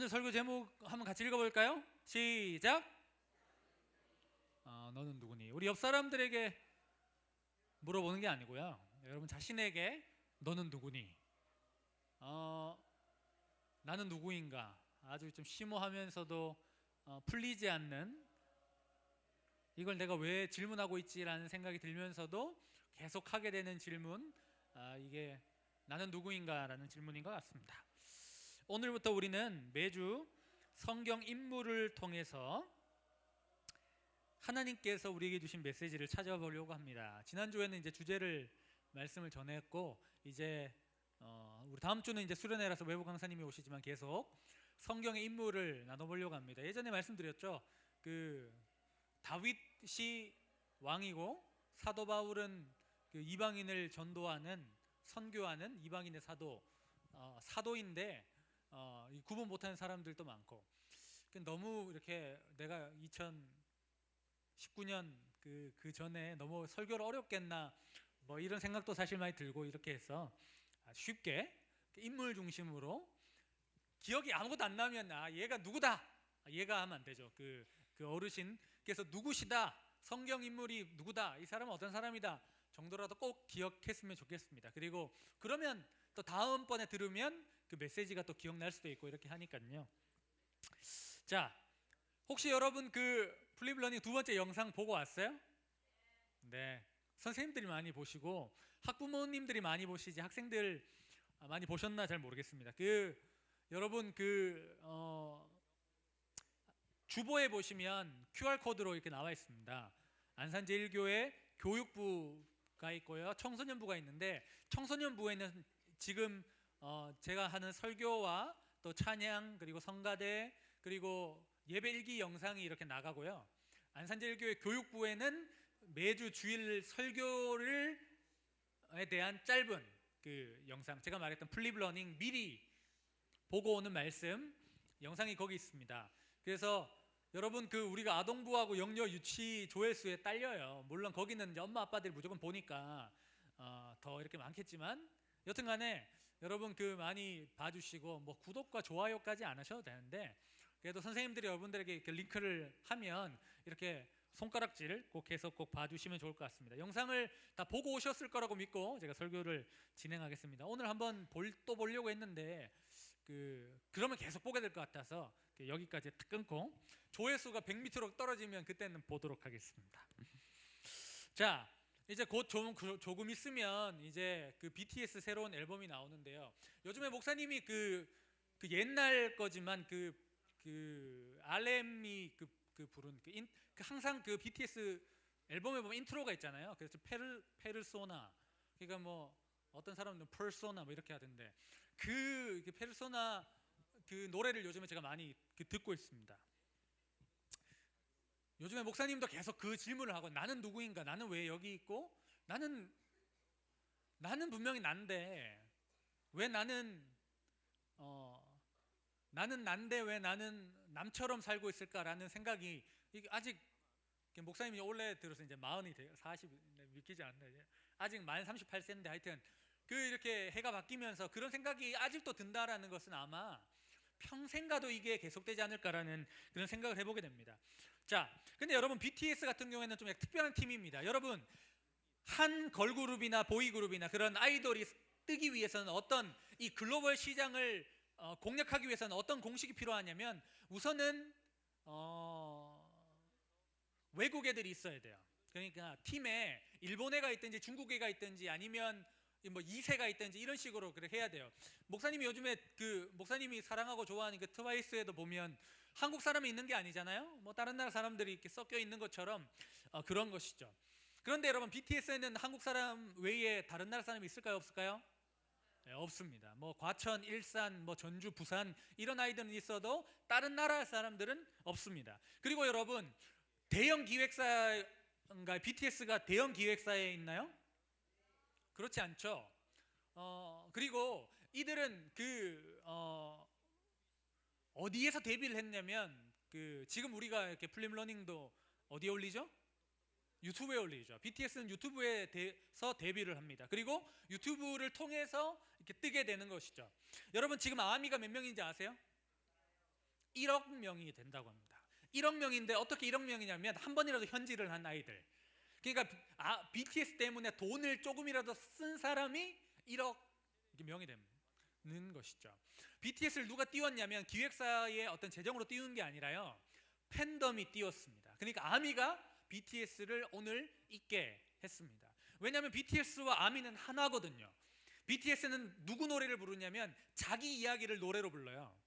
오늘 설교 제목 한번 같이 읽어볼까요? 시작. 너는 누구니? 우리 옆 사람들에게 물어보는 게 아니고요, 여러분 자신에게 너는 누구니? 나는 누구인가? 아주 좀 심오하면서도 풀리지 않는, 이걸 내가 왜 질문하고 있지라는 생각이 들면서도 계속 하게 되는 질문, 이게 나는 누구인가라는 질문인 것 같습니다. 오늘부터 우리는 매주 성경 인물을 통해서 하나님께서 우리에게 주신 메시지를 찾아보려고 합니다. 지난주에는 이제 주제를 말씀을 전했고, 이제 우리 다음 주는 이제 수련회라서 외부 강사님이 오시지만 계속 성경의 인물을 나눠보려고 합니다. 예전에 말씀드렸죠. 그 다윗이 왕이고 사도 바울은 그 이방인을 전도하는, 선교하는 이방인의 사도인데 이 구분 못하는 사람들도 많고, 너무 이렇게 내가 2019년 그 전에 너무 설교를 어렵겠나 뭐 이런 생각도 사실 많이 들고, 이렇게 해서 쉽게 인물 중심으로 기억이 아무것도 안 나면 얘가 누구다, 얘가 하면 안 되죠. 그 어르신께서 누구시다, 성경 인물이 누구다, 이 사람은 어떤 사람이다 정도라도 꼭 기억했으면 좋겠습니다. 그리고 그러면 또 다음번에 들으면 그 메시지가 또 기억날 수도 있고, 이렇게 하니까요. 자, 혹시 여러분 그 플립러닝 두 번째 영상 보고 왔어요? 네, 선생님들이 많이 보시고 학부모님들이 많이 보시지 학생들 많이 보셨나 잘 모르겠습니다. 여러분 주보에 보시면 QR코드로 이렇게 나와 있습니다. 안산제일교회 교육부가 있고요, 청소년부가 있는데, 청소년부에는 지금 제가 하는 설교와 또 찬양, 그리고 성가대, 그리고 예배 일기 영상이 이렇게 나가고요, 안산제일교회 교육부에는 매주 주일 설교에 대한 짧은 그 영상, 제가 말했던 플립러닝 미리 보고 오는 말씀 영상이 거기 있습니다. 그래서 여러분 우리가 아동부하고 영유 유치 조회수에 딸려요. 물론 거기는 이제 엄마 아빠들이 무조건 보니까 더 이렇게 많겠지만, 여튼간에 여러분 많이 봐주시고, 뭐 구독과 좋아요까지 안 하셔도 되는데, 그래도 선생님들이 여러분들에게 이렇게 링크를 하면 이렇게 손가락질 꼭 해서 꼭 봐주시면 좋을 것 같습니다. 영상을 다 보고 오셨을 거라고 믿고 제가 설교를 진행하겠습니다. 오늘 한번 또 보려고 했는데 그러면 계속 보게 될 것 같아서 여기까지 딱 끊고, 조회수가 100m로 떨어지면 그때는 보도록 하겠습니다. 자, 이제 곧 조금 있으면 이제 그 BTS 새로운 앨범이 나오는데요. 요즘에 목사님이 그 옛날 거지만 RM이 부른 항상 그 BTS 앨범에 보면 인트로가 있잖아요. 그래서 페르소나, 그러니까 뭐 어떤 사람은 퍼소나 뭐 이렇게 하던데, 그 페르소나 그 노래를 요즘에 제가 많이 듣고 있습니다. 요즘에 목사님도 계속 그 질문을 하고, 나는 누구인가, 나는 왜 여기 있고, 나는 분명히 난데 왜 나는 난데 왜 나는 남처럼 살고 있을까라는 생각이, 이게 아직 목사님이 올해 들어서 이제 40이 돼요. 40 믿기지 않네. 아직 만 38세인데 하여튼 이렇게 해가 바뀌면서 그런 생각이 아직도 든다라는 것은 아마 평생 가도 이게 계속되지 않을까라는 그런 생각을 해보게 됩니다. 자, 근데 여러분 BTS 같은 경우에는 좀 특별한 팀입니다. 여러분, 한 걸그룹이나 보이그룹이나 그런 아이돌이 뜨기 위해서는 어떤 이 글로벌 시장을 공략하기 위해서는 어떤 공식이 필요하냐면, 우선은 외국 애들이 있어야 돼요. 그러니까 팀에 일본 애가 있든지 중국 애가 있든지 아니면 뭐 2세가 있든지 이런 식으로 그렇게 해야 돼요. 목사님이 요즘에 목사님이 사랑하고 좋아하는 그 트와이스에도 보면 한국 사람이 있는 게 아니잖아요. 뭐 다른 나라 사람들이 이렇게 섞여 있는 것처럼 그런 것이죠. 그런데 여러분, BTS에는 한국 사람 외에 다른 나라 사람이 있을까요, 없을까요? 네, 없습니다. 뭐 과천, 일산, 뭐 전주, 부산 이런 아이들은 있어도 다른 나라 사람들은 없습니다. 그리고 여러분, 대형 기획사인가, BTS가 대형 기획사에 있나요? 그렇지 않죠. 그리고 이들은 어디에서 데뷔를 했냐면, 지금 우리가 이렇게 플립러닝도 어디에 올리죠? 유튜브에 올리죠. BTS는 유튜브에서 데뷔를 합니다. 그리고 유튜브를 통해서 이렇게 뜨게 되는 것이죠. 여러분, 지금 아미가 몇 명인지 아세요? 1억 명이 된다고 합니다. 1억 명인데 어떻게 1억 명이냐면 한 번이라도 현질을 한 아이들. 그러니까 BTS 때문에 돈을 조금이라도 쓴 사람이 1억 명이 되는 것이죠. BTS를 누가 띄웠냐면 기획사의 어떤 재정으로 띄운 게 아니라요, 팬덤이 띄웠습니다. 그러니까 아미가 BTS를 오늘 있게 했습니다. 왜냐하면 BTS와 아미는 하나거든요. BTS는 누구 노래를 부르냐면 자기 이야기를 노래로 불러요.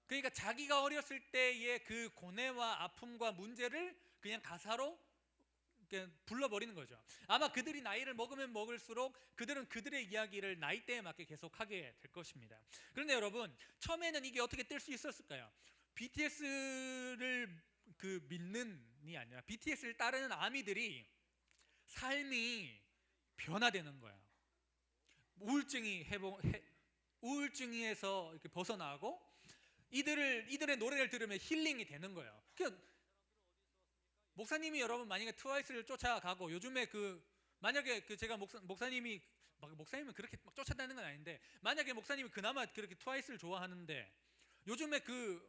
그러니까 자기가 어렸을 때의 그 고뇌와 아픔과 문제를 그냥 가사로 불러버리는 거죠. 아마 그들이 나이를 먹으면 먹을수록 그들은 그들의 이야기를 나이대에 맞게 계속하게 될 것입니다. 그런데 여러분, 처음에는 이게 어떻게 뜰 수 있었을까요? BTS를 믿는이 아니라 BTS를 따르는 아미들이 삶이 변화되는 거예요. 우울증에서 이렇게 벗어나고 이들의 노래를 들으면 힐링이 되는 거예요. 그러니까 목사님이 여러분 만약에 트와이스를 쫓아가고 요즘에 만약에 제가 목사님은 그렇게 막 쫓아다니는 건 아닌데, 만약에 목사님이 그나마 그렇게 트와이스를 좋아하는데 요즘에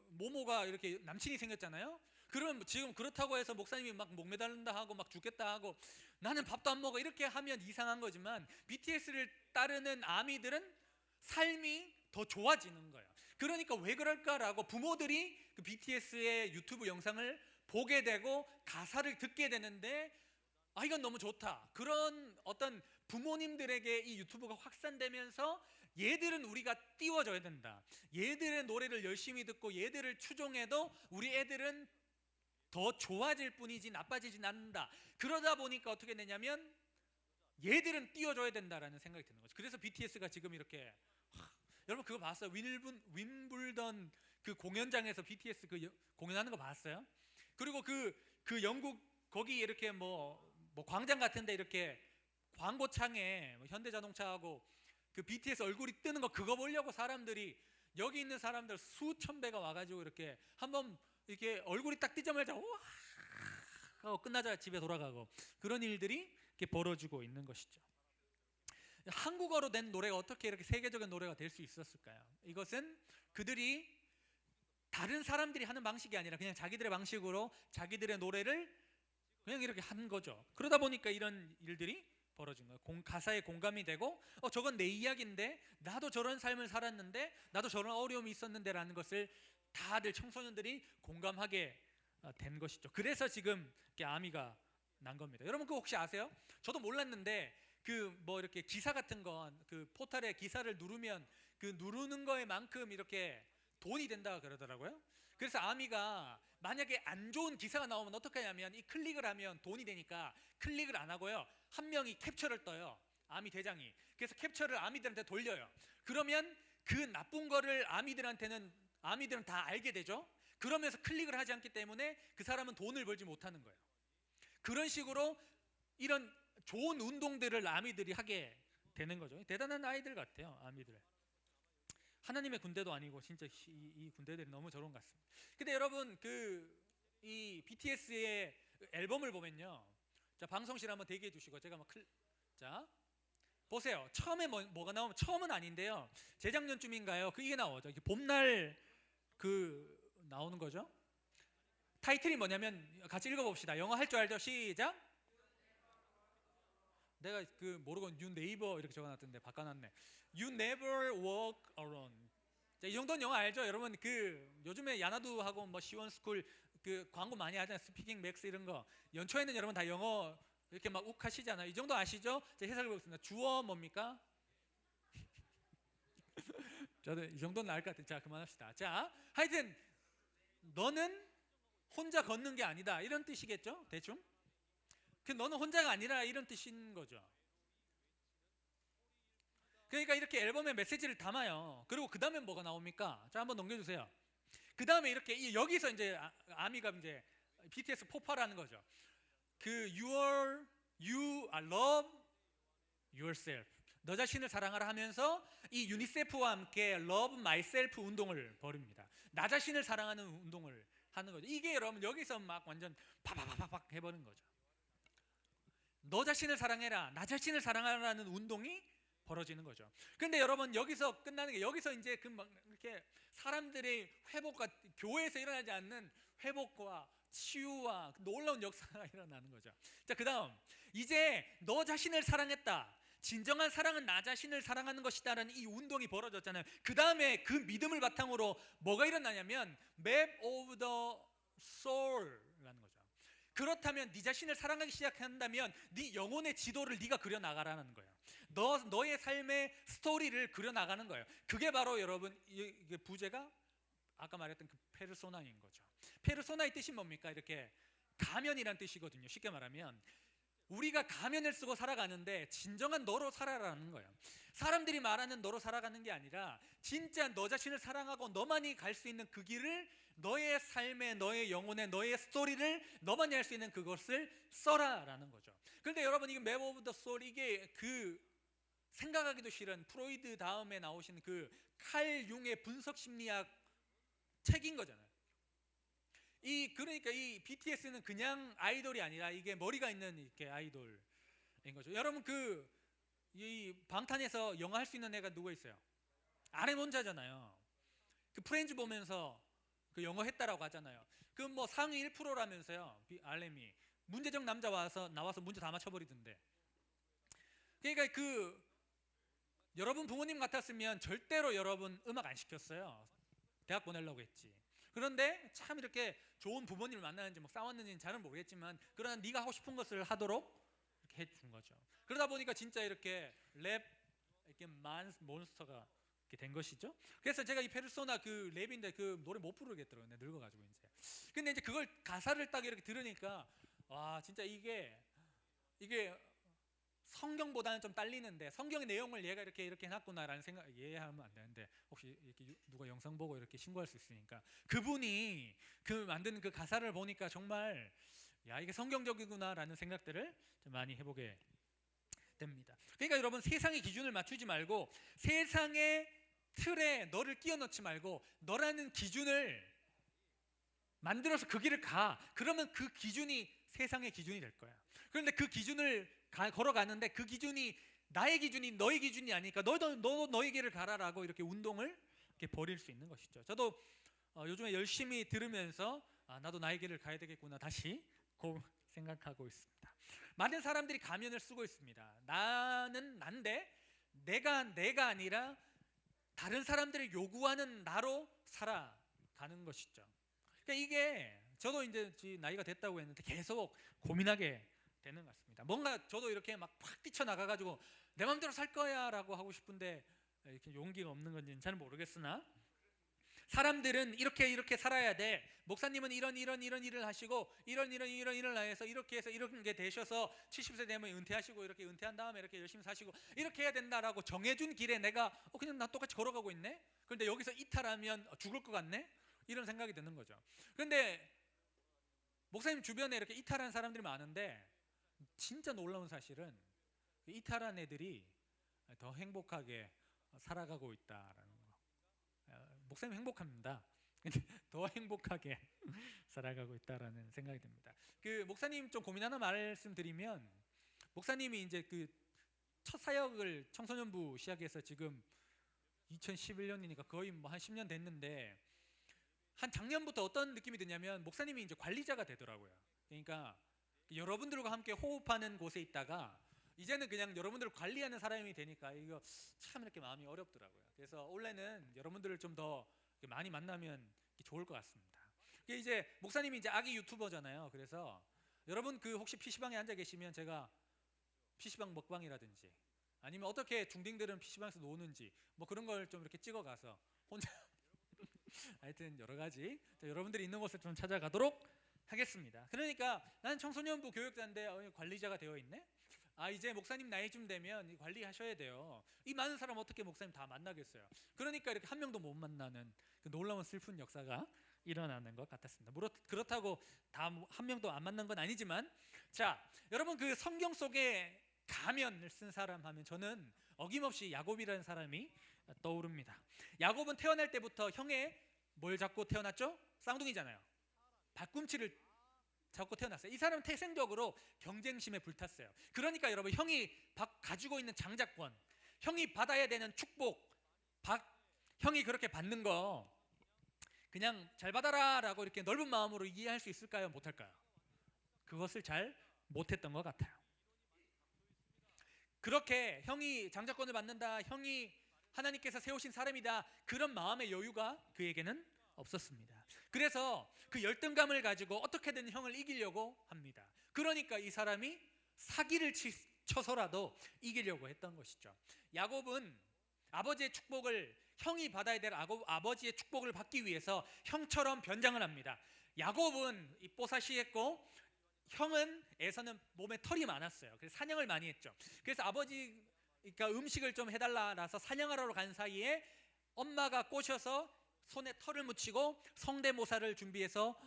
모모가 이렇게 남친이 생겼잖아요. 그러면 지금 그렇다고 해서 목사님이 막 목매달린다 하고 막 죽겠다 하고 나는 밥도 안 먹어 이렇게 하면 이상한 거지만, BTS를 따르는 아미들은 삶이 더 좋아지는 거예요. 그러니까 왜 그럴까라고 부모들이 BTS의 유튜브 영상을 보게 되고 가사를 듣게 되는데, 이건 너무 좋다. 그런 어떤 부모님들에게 이 유튜브가 확산되면서 얘들은 우리가 띄워줘야 된다. 얘들의 노래를 열심히 듣고 얘들을 추종해도 우리 애들은 더 좋아질 뿐이지 나빠지진 않는다. 그러다 보니까 어떻게 되냐면 얘들은 띄워줘야 된다라는 생각이 드는 거죠. 그래서 BTS가 지금 이렇게 여러분 그거 봤어요? 윈블던 공연장에서 BTS 공연하는 거 봤어요? 그리고 영국 거기 이렇게 뭐 광장 같은데 이렇게 광고창에 현대자동차하고 BTS 얼굴이 뜨는 거, 그거 보려고 사람들이, 여기 있는 사람들 수천 배가 와가지고 이렇게 한번 이렇게 얼굴이 딱 뜨자마자 우와 하고 끝나자 집에 돌아가고, 그런 일들이 이렇게 벌어지고 있는 것이죠. 한국어로 된 노래가 어떻게 이렇게 세계적인 노래가 될 수 있었을까요? 이것은 그들이 다른 사람들이 하는 방식이 아니라 그냥 자기들의 방식으로 자기들의 노래를 그냥 이렇게 한 거죠. 그러다 보니까 이런 일들이 벌어진 거예요. 가사에 공감이 되고 저건 내 이야기인데, 나도 저런 삶을 살았는데, 나도 저런 어려움이 있었는데 라는 것을 다들 청소년들이 공감하게 된 것이죠. 그래서 지금 이렇게 아미가 난 겁니다. 여러분 그거 혹시 아세요? 저도 몰랐는데 이렇게 기사 같은 건 포털에 기사를 누르면 누르는 거에만큼 이렇게 돈이 된다 그러더라고요. 그래서 아미가 만약에 안 좋은 기사가 나오면 어떻게 하냐면 이 클릭을 하면 돈이 되니까 클릭을 안 하고요, 한 명이 캡처를 떠요. 아미 대장이. 그래서 캡처를 아미들한테 돌려요. 그러면 나쁜 거를 아미들은 다 알게 되죠. 그러면서 클릭을 하지 않기 때문에 그 사람은 돈을 벌지 못하는 거예요. 그런 식으로 이런 좋은 운동들을 아미들이 하게 되는 거죠. 대단한 아이들 같아요, 아미들. 하나님의 군대도 아니고 진짜 이 군대들이 너무 저런 것 같습니다. 근데 여러분 이 BTS의 앨범을 보면요, 자 방송실 한번 대기해 주시고 제가 자 보세요. 처음에 뭐가 나오면, 처음은 아닌데요, 재작년쯤인가요? 이게 나오죠. 이게 봄날 나오는 거죠. 타이틀이 뭐냐면 같이 읽어봅시다. 영어 할 줄 알죠? 시작. 내가 모르고 You Never 이렇게 적어놨던데 바꿔놨네. You never walk alone. 자, 이 정도는 영어 알죠? 여러분 요즘에 야나두하고 시원스쿨 광고 많이 하잖아요. 스피킹 맥스 이런 거. 연초에는 여러분 다 영어 이렇게 막 욱하시잖아요. 이 정도 아시죠? 자, 해석해 보겠습니다. 주어 뭡니까? 저도 이 정도는 알 것 같아요. 자, 그만합시다. 자, 하여튼 너는 혼자 걷는 게 아니다 이런 뜻이겠죠? 대충. 너는 혼자가 아니라 이런 뜻인 거죠. 그러니까 이렇게 앨범에 메시지를 담아요. 그리고 그 다음에 뭐가 나옵니까? 자, 한번 넘겨주세요. 그 다음에 이렇게 여기서 이제 아미가 이제 BTS 폭발하는 거죠. you love yourself. 너 자신을 사랑하라 하면서 이 유니세프와 함께 Love Myself 운동을 벌입니다. 나 자신을 사랑하는 운동을 하는 거죠. 이게 여러분 여기서 막 완전 파파파팍 해버린 거죠. 너 자신을 사랑해라, 나 자신을 사랑하라는 운동이 벌어지는 거죠. 그런데 여러분 여기서 끝나는 게 여기서 이제 그 막 이렇게 사람들의 회복과 교회에서 일어나지 않는 회복과 치유와 놀라운 역사가 일어나는 거죠. 자, 그다음 이제 너 자신을 사랑했다. 진정한 사랑은 나 자신을 사랑하는 것이다라는 이 운동이 벌어졌잖아요. 그 다음에 그 믿음을 바탕으로 뭐가 일어나냐면 Map of the Soul라는 거죠. 그렇다면 네 자신을 사랑하기 시작한다면 네 영혼의 지도를 네가 그려나가라는 거예요. 너의 삶의 스토리를 그려나가는 거예요. 그게 바로 여러분 이게 부제가 아까 말했던 그 페르소나인 거죠. 페르소나의 뜻이 뭡니까? 이렇게 가면이란 뜻이거든요. 쉽게 말하면 우리가 가면을 쓰고 살아가는데 진정한 너로 살아라는 거예요. 사람들이 말하는 너로 살아가는 게 아니라 진짜 너 자신을 사랑하고 너만이 갈 수 있는 그 길을 너의 삶에 너의 영혼에 너의 스토리를 너만이 할 수 있는 그것을 써라라는 거죠. 그런데 여러분 이게 맵 오브 더 소울 이게 그 생각하기도 싫은 프로이드 다음에 나오신 그 칼 융의 분석 심리학 책인 거잖아요. 그러니까 이 BTS는 그냥 아이돌이 아니라 이게 머리가 있는 이렇게 아이돌인 거죠. 여러분 이 방탄에서 영어 할 수 있는 애가 누구 있어요? RM 혼자잖아요. 그 프렌즈 보면서 그 영어 했다라고 하잖아요. 그 뭐 상위 1%라면서요. RM이 문제적 남자 나와서 문제 다 맞춰버리던데. 그러니까 여러분 부모님 같았으면 절대로 여러분 음악 안 시켰어요. 대학 보내려고 했지. 그런데 참 이렇게 좋은 부모님을 만나는지 뭐 싸웠는지는 잘은 모르겠지만 그러나 네가 하고 싶은 것을 하도록 이렇게 해준 거죠. 그러다 보니까 진짜 이렇게 랩 이렇게 몬스터가 이렇게 된 것이죠. 그래서 제가 이 페르소나 그 랩인데 그 노래 못 부르겠더라고요. 늙어가지고 이제. 근데 이제 그걸 가사를 딱 이렇게 들으니까 와 진짜 이게 성경보다는 좀 딸리는데 성경의 내용을 얘가 이렇게 해놨구나라는 생각 이해하면 안 되는데 혹시 이렇게 누가 영상 보고 이렇게 신고할 수 있으니까 그분이 그 만든 그 가사를 보니까 정말 야 이게 성경적이구나라는 생각들을 좀 많이 해보게 됩니다. 그러니까 여러분 세상의 기준을 맞추지 말고 세상의 틀에 너를 끼워 넣지 말고 너라는 기준을 만들어서 그 길을 가. 그러면 그 기준이 세상의 기준이 될 거야. 그런데 그 기준을 걸어가는데 그 기준이 나의 기준이 너의 기준이 아니니까 너도 너의 길을 가라라고 이렇게 운동을 이렇게 벌일 수 있는 것이죠. 저도 요즘에 열심히 들으면서 나도 나의 길을 가야 되겠구나 다시 생각하고 있습니다. 많은 사람들이 가면을 쓰고 있습니다. 나는 난데 내가 아니라 다른 사람들이 요구하는 나로 살아가는 것이죠. 그러니까 이게 저도 이제 나이가 됐다고 했는데 계속 고민하게 되는 것 같습니다. 뭔가 저도 이렇게 막 확 뛰쳐나가가지고 내 마음대로 살 거야라고 하고 싶은데 이렇게 용기가 없는 건지는 잘 모르겠으나 사람들은 이렇게 살아야 돼. 목사님은 이런 일을 하시고 이런 일을 해서 이렇게 해서 이런 게 되셔서 70세 되면 은퇴하시고 이렇게 은퇴한 다음에 이렇게 열심히 사시고 이렇게 해야 된다라고 정해준 길에 내가 그냥 나 똑같이 걸어가고 있네. 그런데 여기서 이탈하면 죽을 것 같네. 이런 생각이 드는 거죠. 그런데 목사님 주변에 이렇게 이탈한 사람들이 많은데 진짜 놀라운 사실은 이탈한 애들이 더 행복하게 살아가고 있다라는 거. 목사님 행복합니다. 근데 더 행복하게 살아가고 있다라는 생각이 듭니다. 그 목사님 좀 고민 하나 말씀드리면 목사님이 이제 그 첫 사역을 청소년부 시작해서 지금 2011년이니까 거의 뭐 한 10년 됐는데 한 작년부터 어떤 느낌이 드냐면 목사님이 이제 관리자가 되더라고요. 그러니까 여러분들과 함께 호흡하는 곳에 있다가 이제는 그냥 여러분들을 관리하는 사람이 되니까 이거 참 이렇게 마음이 어렵더라고요. 그래서 올해는 여러분들을 좀 더 많이 만나면 좋을 것 같습니다. 이제 목사님이 이제 아기 유튜버잖아요. 그래서 여러분 혹시 PC방에 앉아 계시면 제가 PC방 먹방이라든지 아니면 어떻게 중딩들은 PC방에서 노는지 뭐 그런 걸 좀 이렇게 찍어가서 혼자 하여튼 여러 가지 여러분들이 있는 곳을 좀 찾아가도록 하겠습니다. 그러니까 나는 청소년부 교육자인데 관리자가 되어 있네. 이제 목사님 나이쯤 되면 관리하셔야 돼요. 이 많은 사람 어떻게 목사님 다 만나겠어요. 그러니까 이렇게 한 명도 못 만나는 그 놀라운 슬픈 역사가 일어나는 것 같았습니다. 그렇다고 다 한 명도 안 만난 건 아니지만 자 여러분 그 성경 속에 가면을 쓴 사람 하면 저는 어김없이 야곱이라는 사람이 떠오릅니다. 야곱은 태어날 때부터 형의 뭘 잡고 태어났죠? 쌍둥이잖아요. 발꿈치를 잡고 태어났어요. 이 사람은 태생적으로 경쟁심에 불탔어요. 그러니까 여러분 형이 가지고 있는 장자권, 형이 받아야 되는 축복, 형이 그렇게 받는 거 그냥 잘 받아라 라고 이렇게 넓은 마음으로 이해할 수 있을까요? 못할까요? 그것을 잘 못했던 것 같아요. 그렇게 형이 장자권을 받는다, 형이 하나님께서 세우신 사람이다, 그런 마음의 여유가 그에게는 없었습니다. 그래서 그 열등감을 가지고 어떻게든 형을 이기려고 합니다. 그러니까 이 사람이 사기를 쳐서라도 이기려고 했던 것이죠. 야곱은 아버지의 축복을, 형이 받아야 될 아버지의 축복을 받기 위해서 형처럼 변장을 합니다. 야곱은 이 뽀사시했고 형은 에서는 몸에 털이 많았어요. 그래서 사냥을 많이 했죠. 그래서 아버지가 음식을 좀 해달라라서 사냥하러 간 사이에 엄마가 꼬셔서 손에 털을 묻히고 성대모사를 준비해서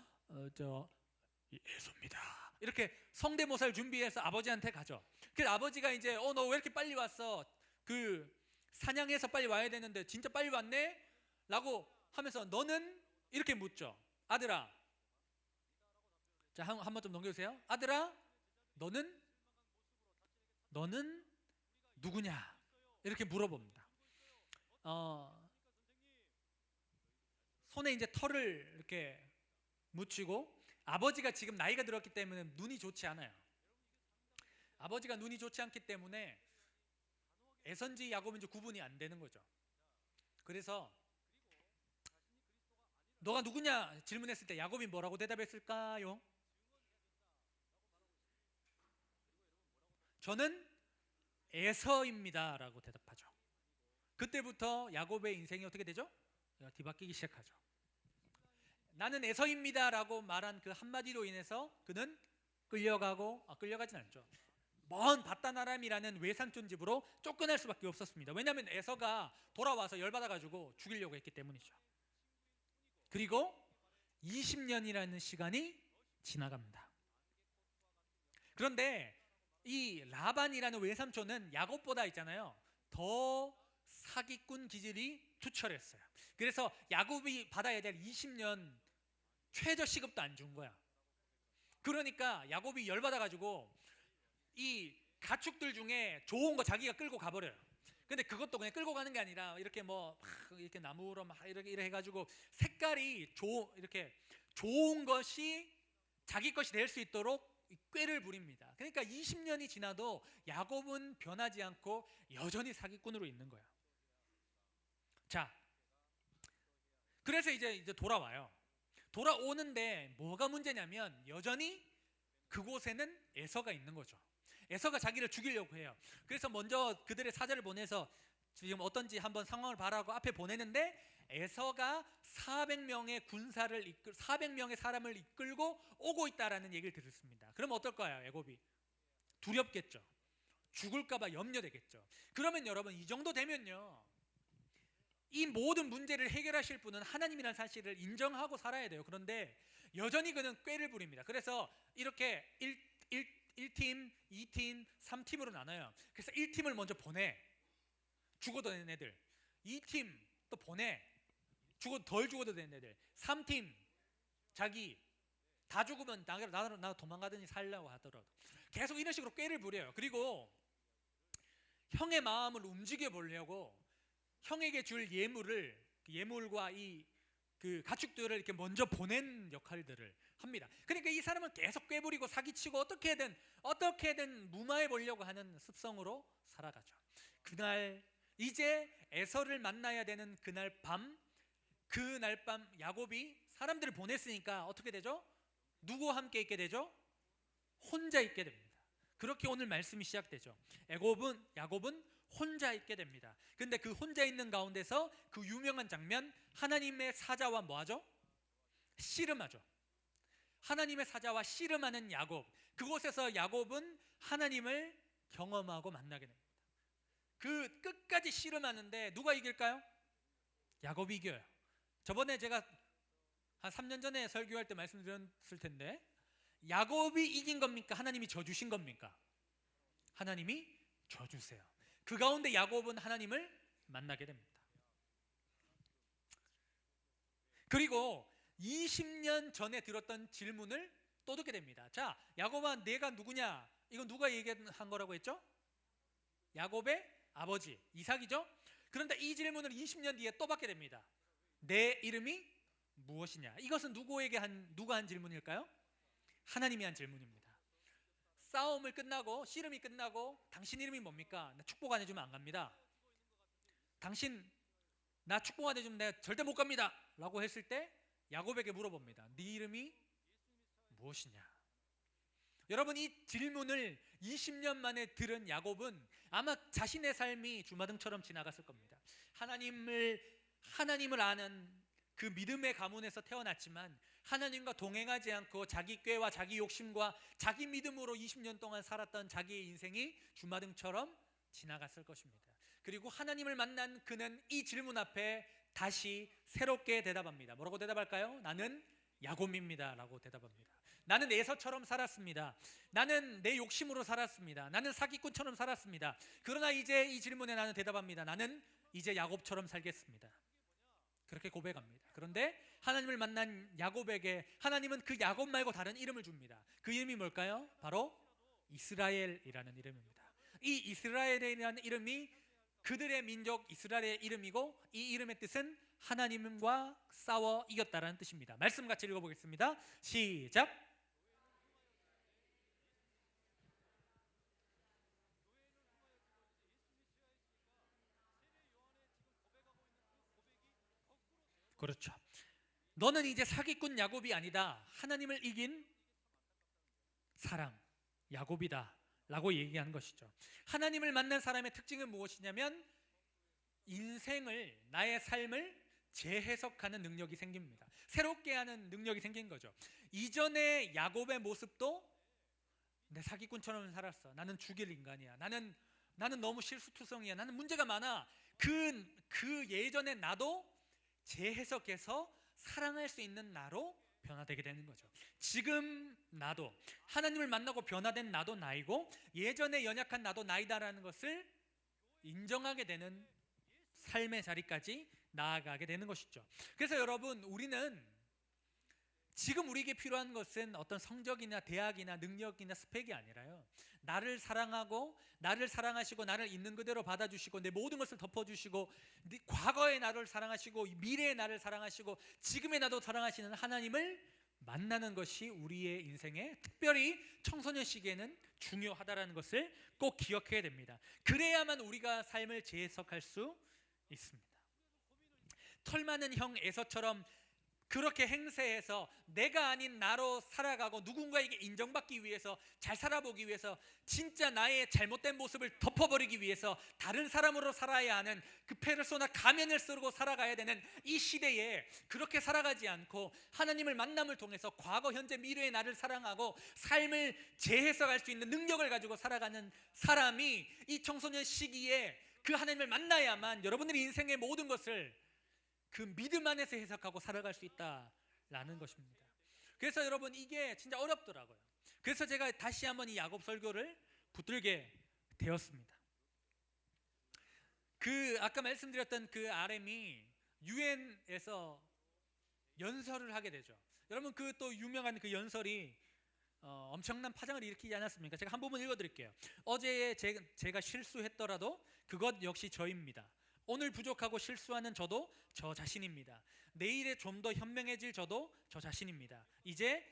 에서입니다 이렇게 성대모사를 준비해서 아버지한테 가죠. 그래서 아버지가 이제 너 왜 이렇게 빨리 왔어? 그 사냥해서 빨리 와야 되는데 진짜 빨리 왔네? 라고 하면서 너는? 이렇게 묻죠. 아들아, 자, 한 번 좀 넘겨주세요. 아들아, 너는 누구냐? 이렇게 물어봅니다. 손에 이제 털을 이렇게 묻히고, 아버지가 지금 나이가 들었기 때문에 눈이 좋지 않아요. 아버지가 눈이 좋지 않기 때문에 에서인지 야곱인지 구분이 안 되는 거죠. 그래서 너가 누구냐 질문했을 때 야곱이 뭐라고 대답했을까요? 저는 에서입니다 라고 대답하죠. 그때부터 야곱의 인생이 어떻게 되죠? 뒤바뀌기 시작하죠. 나는 에서입니다 라고 말한 그 한마디로 인해서 그는 끌려가진 않죠. 먼 바다나람이라는 외삼촌 집으로 쫓겨날 수밖에 없었습니다. 왜냐하면 에서가 돌아와서 열받아가지고 죽이려고 했기 때문이죠. 그리고 20년이라는 시간이 지나갑니다. 그런데 이 라반이라는 외삼촌은 야곱보다 있잖아요, 더 사기꾼 기질이 투철했어요. 그래서 야곱이 받아야 될 20년 최저 시급도 안 준 거야. 그러니까 야곱이 열받아가지고 이 가축들 중에 좋은 거 자기가 끌고 가버려요. 근데 그것도 그냥 끌고 가는 게 아니라 이렇게 이렇게 나무로 막 이렇게 해가지고 색깔이 이렇게 좋은 것이 자기 것이 될 수 있도록 꾀를 부립니다. 그러니까 20년이 지나도 야곱은 변하지 않고 여전히 사기꾼으로 있는 거야. 자, 그래서 이제 돌아와요. 돌아오는데 뭐가 문제냐면 여전히 그곳에는 에서가 있는 거죠. 에서가 자기를 죽이려고 해요. 그래서 먼저 그들의 사자를 보내서 지금 어떤지 한번 상황을 봐라고 앞에 보내는데 에서가 400명의 사람을 이끌고 오고 있다라는 얘기를 들었습니다. 그럼 어떨까요? 야곱이 두렵겠죠. 죽을까봐 염려되겠죠. 그러면 여러분, 이 정도 되면요, 이 모든 문제를 해결하실 분은 하나님이라는 사실을 인정하고 살아야 돼요. 그런데 여전히 그는 꾀를 부립니다. 그래서 이렇게 1팀, 2팀, 3팀으로 나눠요. 그래서 1팀을 먼저 보내, 죽어도 되는 애들. 2팀 또 보내, 덜 죽어도 되는 애들. 3팀 자기 다 죽으면 나 도망가든지 살려고 하더라도 계속 이런 식으로 꾀를 부려요. 그리고 형의 마음을 움직여 보려고 형에게 줄 예물과 그 가축들을 이렇게 먼저 보낸 역할들을 합니다. 그러니까 이 사람은 계속 꾀부리고 사기치고 어떻게든 무마해 보려고 하는 습성으로 살아가죠. 그날 이제 에서를 만나야 되는 그날 밤 야곱이 사람들을 보냈으니까 어떻게 되죠? 누구와 함께 있게 되죠? 혼자 있게 됩니다. 그렇게 오늘 말씀이 시작되죠. 야곱은 혼자 있게 됩니다. 근데 그 혼자 있는 가운데서 그 유명한 장면, 하나님의 사자와 뭐하죠? 씨름하죠. 하나님의 사자와 씨름하는 야곱. 그곳에서 야곱은 하나님을 경험하고 만나게 됩니다. 그 끝까지 씨름하는데 누가 이길까요? 야곱이 이겨요. 저번에 제가 한 3년 전에 설교할 때 말씀드렸을 텐데, 야곱이 이긴 겁니까? 하나님이 져주신 겁니까? 하나님이 져주세요. 그 가운데 야곱은 하나님을 만나게 됩니다. 그리고 20년 전에 들었던 질문을 또 듣게 됩니다. 자, 야곱아, 내가 누구냐? 이건 누가 얘기한 거라고 했죠? 야곱의 아버지 이삭이죠. 그런데 이 질문을 20년 뒤에 또 받게 됩니다. 내 이름이 무엇이냐? 이것은 누가 한 질문일까요? 하나님이 한 질문입니다. 싸움을 끝나고 씨름이 끝나고 당신 이름이 뭡니까? 나 축복 안 해주면 안 갑니다. 당신 나 축복 안 해주면 내가 절대 못 갑니다 라고 했을 때 야곱에게 물어봅니다. 네 이름이 무엇이냐? 여러분, 이 질문을 20년 만에 들은 야곱은 아마 자신의 삶이 주마등처럼 지나갔을 겁니다. 하나님을 아는 그 믿음의 가문에서 태어났지만 하나님과 동행하지 않고 자기 꾀와 자기 욕심과 자기 믿음으로 20년 동안 살았던 자기의 인생이 주마등처럼 지나갔을 것입니다. 그리고 하나님을 만난 그는 이 질문 앞에 다시 새롭게 대답합니다. 뭐라고 대답할까요? 나는 야곱입니다 라고 대답합니다. 나는 에서처럼 살았습니다. 나는 내 욕심으로 살았습니다. 나는 사기꾼처럼 살았습니다. 그러나 이제 이 질문에 나는 대답합니다. 나는 이제 야곱처럼 살겠습니다. 그렇게 고백합니다. 그런데 하나님을 만난 야곱에게 하나님은 그 야곱 말고 다른 이름을 줍니다. 그 이름이 뭘까요? 바로 이스라엘이라는 이름입니다. 이 이스라엘이라는 이름이 그들의 민족 이스라엘의 이름이고, 이 이름의 뜻은 하나님과 싸워 이겼다라는 뜻입니다. 말씀 같이 읽어보겠습니다. 시작. 그렇죠. 너는 이제 사기꾼 야곱이 아니다. 하나님을 이긴 사람 야곱이다 라고 얘기하는 것이죠. 하나님을 만난 사람의 특징은 무엇이냐면 인생을, 나의 삶을 재해석하는 능력이 생깁니다. 새롭게 하는 능력이 생긴 거죠. 이전의 야곱의 모습도 내 사기꾼처럼 살았어. 나는 죽일 인간이야. 나는 너무 실수투성이야. 나는 문제가 많아. 그 예전의 나도 재해석해서 사랑할 수 있는 나로 변화되게 되는 거죠. 지금 나도, 하나님을 만나고 변화된 나도 나이고 예전에 연약한 나도 나이다라는 것을 인정하게 되는 삶의 자리까지 나아가게 되는 것이죠. 그래서 여러분, 우리는 지금 우리에게 필요한 것은 어떤 성적이나 대학이나 능력이나 스펙이 아니라요, 나를 사랑하고 나를 사랑하시고 나를 있는 그대로 받아주시고 내 모든 것을 덮어주시고 과거의 나를 사랑하시고 미래의 나를 사랑하시고 지금의 나도 사랑하시는 하나님을 만나는 것이 우리의 인생에, 특별히 청소년 시기에는 중요하다는 것을 꼭 기억해야 됩니다. 그래야만 우리가 삶을 재해석할 수 있습니다. 털 많은 형 에서처럼 그렇게 행세해서 내가 아닌 나로 살아가고 누군가에게 인정받기 위해서, 잘 살아보기 위해서, 진짜 나의 잘못된 모습을 덮어버리기 위해서 다른 사람으로 살아야 하는 그 페르소나 가면을 쓰고 살아가야 되는 이 시대에 그렇게 살아가지 않고 하나님을 만남을 통해서 과거, 현재, 미래의 나를 사랑하고 삶을 재해석할 수 있는 능력을 가지고 살아가는 사람이 이 청소년 시기에 그 하나님을 만나야만 여러분들의 인생의 모든 것을 그 믿음 안에서 해석하고 살아갈 수 있다라는 것입니다. 그래서 여러분, 이게 진짜 어렵더라고요. 그래서 제가 다시 한번 이 야곱 설교를 붙들게 되었습니다. 아까 말씀드렸던 그 RM이 유엔에서 연설을 하게 되죠. 여러분, 그 또 유명한 그 연설이 엄청난 파장을 일으키지 않았습니까? 제가 한 부분 읽어드릴게요. 어제에 제가 실수했더라도 그것 역시 저입니다. 오늘 부족하고 실수하는 저도 저 자신입니다. 내일에 좀 더 현명해질 저도 저 자신입니다. 이제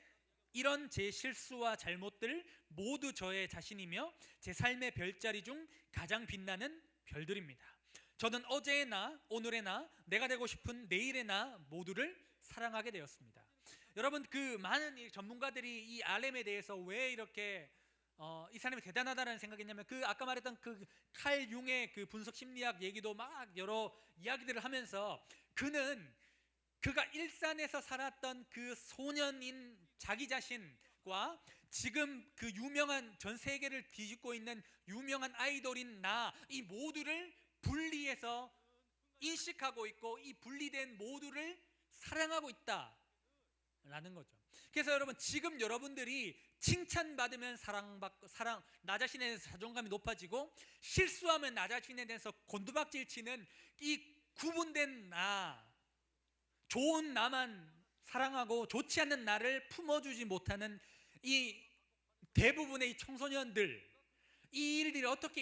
이런 제 실수와 잘못들 모두 저의 자신이며 제 삶의 별자리 중 가장 빛나는 별들입니다. 저는 어제의 나, 오늘의 나, 내가 되고 싶은 내일의 나 모두를 사랑하게 되었습니다. 여러분, 그 많은 전문가들이 이 RM에 대해서 왜 이렇게 이 사람이 대단하다는 생각했냐면, 아까 말했던 그 칼 융의 그 분석 심리학 얘기도 막 여러 이야기들을 하면서 그가 일산에서 살았던 그 소년인 자기 자신과 지금 그 유명한, 전 세계를 뒤집고 있는 유명한 아이돌인 나, 이 모두를 분리해서 인식하고 있고 이 분리된 모두를 사랑하고 있다라는 거죠. 그래서 여러분, 지금 여러분들이 칭찬받으면 나 자신에 대해서 자존감이 높아지고, 실수하면 나 자신에 대해서 곤두박질 치는 이 구분된 나, 좋은 나만 사랑하고 좋지 않는 나를 품어주지 못하는 이 대부분의 이 청소년들, 이 일들이 어떻게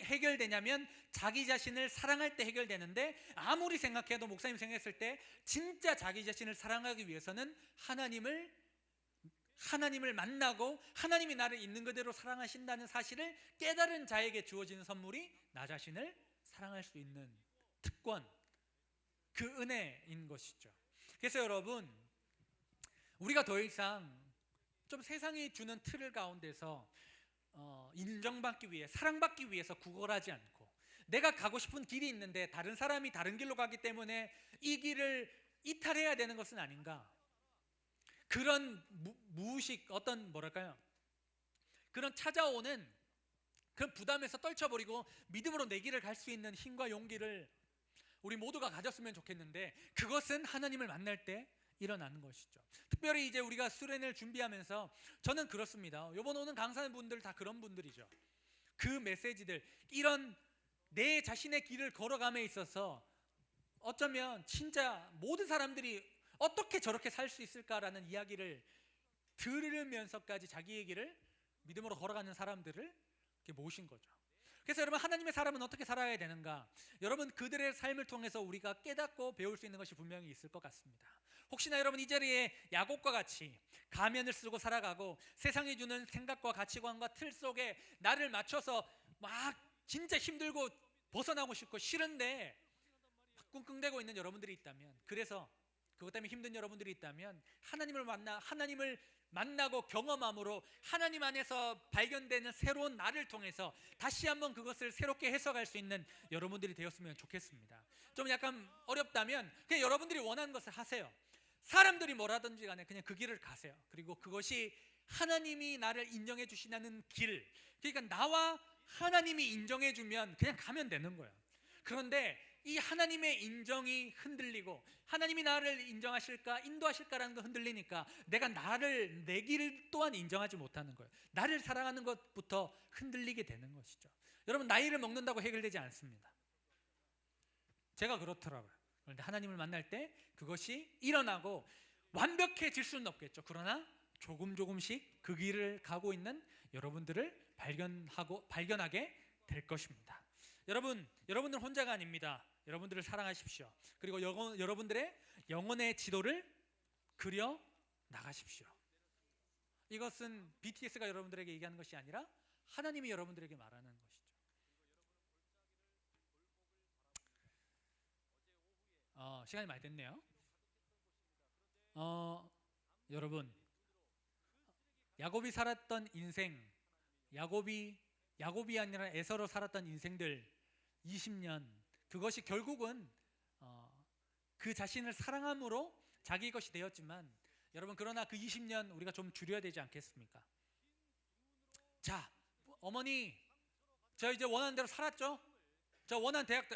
해결되냐면 자기 자신을 사랑할 때 해결되는데, 아무리 생각해도 목사님 생각했을 때 진짜 자기 자신을 사랑하기 위해서는 하나님을 만나고 하나님이 나를 있는 그대로 사랑하신다는 사실을 깨달은 자에게 주어지는 선물이 나 자신을 사랑할 수 있는 특권, 그 은혜인 것이죠. 그래서 여러분, 우리가 더 이상 좀 세상이 주는 틀 가운데서 인정받기 위해, 사랑받기 위해서 구걸하지 않고, 내가 가고 싶은 길이 있는데 다른 사람이 다른 길로 가기 때문에 이 길을 이탈해야 되는 것은 아닌가, 그런 무의식, 어떤 뭐랄까요, 그런 찾아오는 그런 부담에서 떨쳐버리고 믿음으로 내 길을 갈 수 있는 힘과 용기를 우리 모두가 가졌으면 좋겠는데, 그것은 하나님을 만날 때 일어나는 것이죠. 특별히 이제 우리가 수련회를 준비하면서 저는 그렇습니다. 이번 오는 강사분들 다 그런 분들이죠. 그 메시지들, 이런 내 자신의 길을 걸어감에 있어서 어쩌면 진짜 모든 사람들이 어떻게 저렇게 살 수 있을까라는 이야기를 들으면서까지 자기의 길을 믿음으로 걸어가는 사람들을 이렇게 모신 거죠. 그래서 여러분, 하나님의 사람은 어떻게 살아야 되는가, 여러분 그들의 삶을 통해서 우리가 깨닫고 배울 수 있는 것이 분명히 있을 것 같습니다. 혹시나 여러분 이 자리에 야곱과 같이 가면을 쓰고 살아가고 세상이 주는 생각과 가치관과 틀 속에 나를 맞춰서 막 진짜 힘들고 벗어나고 싶고 싫은데 막 끙끙대고 있는 여러분들이 있다면, 그래서 그것 때문에 힘든 여러분들이 있다면, 하나님을 만나고 경험함으로 하나님 안에서 발견되는 새로운 나를 통해서 다시 한번 그것을 새롭게 해석할 수 있는 여러분들이 되었으면 좋겠습니다. 좀 약간 어렵다면 그냥 여러분들이 원하는 것을 하세요. 사람들이 뭐라든지 간에 그냥 그 길을 가세요. 그리고 그것이 하나님이 나를 인정해 주시는 길, 그러니까 나와 하나님이 인정해 주면 그냥 가면 되는 거예요. 그런데 이 하나님의 인정이 흔들리고 하나님이 나를 인정하실까 인도하실까라는 거 흔들리니까 내가 내 길 또한 인정하지 못하는 거예요. 나를 사랑하는 것부터 흔들리게 되는 것이죠. 여러분, 나이를 먹는다고 해결되지 않습니다. 제가 그렇더라고요. 그런데 하나님을 만날 때 그것이 일어나고 완벽해질 수는 없겠죠. 그러나 조금씩 그 길을 가고 있는 여러분들을 발견하게 될 것입니다. 여러분들 혼자가 아닙니다. 여러분들을 사랑하십시오. 그리고 여러분들의 영혼의 지도를 그려 나가십시오. 이것은 BTS가 여러분들에게 얘기하는 것이 아니라 하나님이 여러분들에게 말하는 것이죠. 시간이 많이 됐네요. 여러분, 야곱이 살았던 인생, 야곱이 아니라 에서로 살았던 인생들 20년, 그것이 결국은 그 자신을 사랑함으로 자기 것이 되었지만, 여러분 그러나 그 20년 우리가 좀 줄여야 되지 않겠습니까? 자, 어머니, 저 이제 원하는 대로 살았죠? 저 원하는 대학,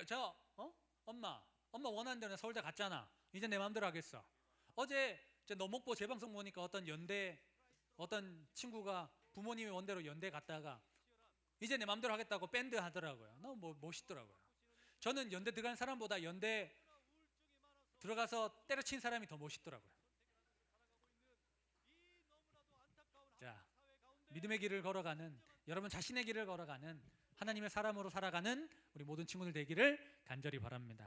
엄마 원하는 대로 서울대 갔잖아. 이제 내 마음대로 하겠어. 어제 너목보 재방송 보니까 어떤 친구가 부모님이 원대로 연대 갔다가 이제 내 마음대로 하겠다고 밴드 하더라고요. 너무 멋있더라고요. 저는 연대 들어간 사람보다 연대 들어가서 때려친 사람이 더 멋있더라고요. 자, 믿음의 길을 걸어가는, 여러분 자신의 길을 걸어가는 하나님의 사람으로 살아가는 우리 모든 친구들 되기를 간절히 바랍니다.